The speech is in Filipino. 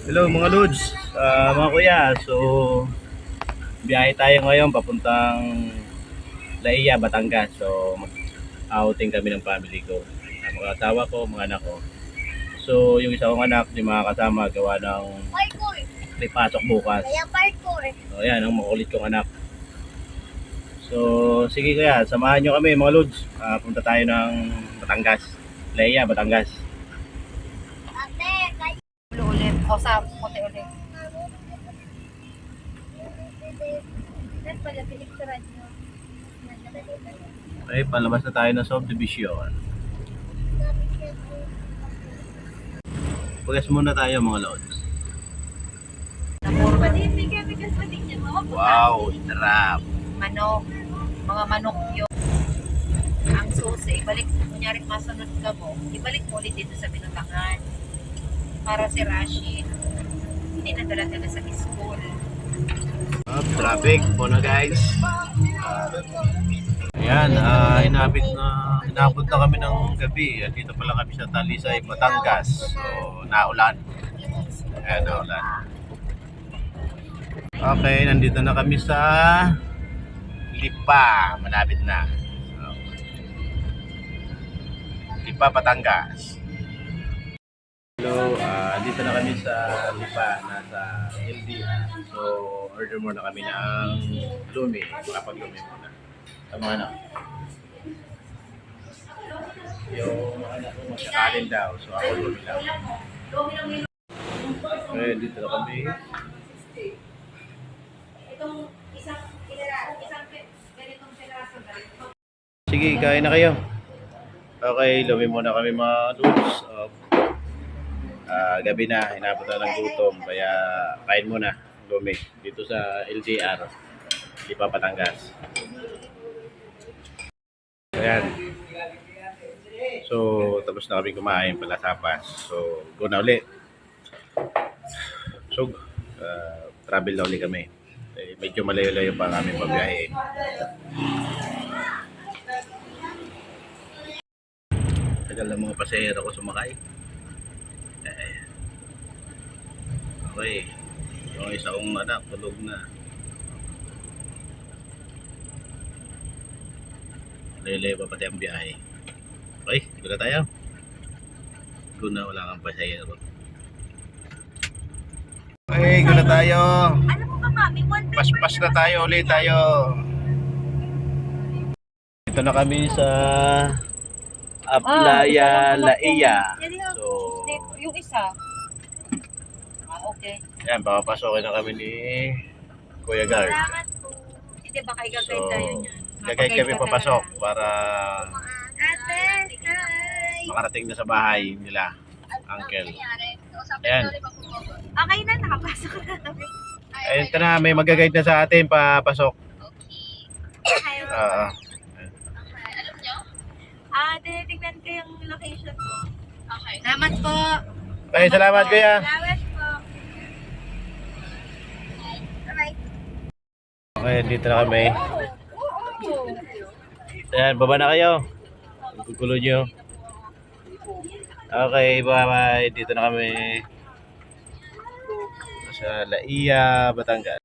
Hello mga Lods, mga kuya. So, biyahe tayo ngayon papuntang Laiya, Batangas. So, mag-outing kami ng family ko. Mga asawa ko, mga anak ko. So, yung isa kong anak, di makakasama gawa ng Parkour. may pasok bukas. Kaya parkour. So, yan, ang makulit kong anak. So, sige kuya, samahan nyo kami mga Lods. Punta tayo ng Batangas. Laiya, Batangas. Ate, kaya... Ulit. O sa puti ulit. Saan pala pinicturan nyo? Okay, palabas na tayo ng subdivision. Pugas muna tayo mga Lods. Napuro Bigas pa din yan. Wow, sarap. manok. Mga manok yun. Ang susi, ibalik, kunyari masunod ka mo, ibalik mo ulit dito sa binutangan. Para si Rashid, hindi na dala-dala sa school. Traffic muna guys. Ayan, inabot na kami ng gabi. Dito pala kami sa Talisay, Batangas. So, naulan. Ayan, naulan. Okay, nandito na kami sa Lipa. Malapit na. So, Lipa, Batangas. Hello, dito na kami sa Lipa, nasa LD. So, order muna kami ng lumi. Makapag-lumi muna. Tama na. Yung anak ko masyakalin daw. So, ako lumi lang. Okay, dito na kami. Itong isang ganitong piraso. Sige, kain na kayo. Okay, lumi muna kami mga dudes. Gabi na, inabot na ng gutom. Kaya kain muna, lumi. Dito sa LDR, Lipa, Batangas. Ayan. So, tapos na kami kumain pala tapas. So, go na ulit. So, travel na ulit kami. Medyo malayo-layo pa kami pabiyahe. Tagal ng mga pasahero ko sumakay. Okay. Yung isa kong anak, tulog na. Layo-layo pa pati ang biyahe. Okay, dito na tayo. Doon na wala kang pasahero. Okay, go na tayo. Ano po ba, mami? Pas-pas na tayo, ulit tayo. Dito na kami sa Playa Laiya. So, Yung isa. Okay. yan, papapasokin na kami ni Kuya Gar. Salamat po. Hindi baka igagay So, tayo niyan. gagay kami papasok para Ate, hi. makarating na sa bahay nila, Uncle. Ayan. Okay na, nakapasok na kami. Ayun ka na, may mag-guide na sa atin papasok. Okay. Oo. Alam nyo? Tinitignan ko yung location ko. Okay. Salamat po. Okay, salamat Kuya. Salamat po. Alright. Okay, dito na kami. Ayan, baba na kayo. Gugulo nyo. Okay, bye-bye. Dito na kami sa Laiya, Batangas.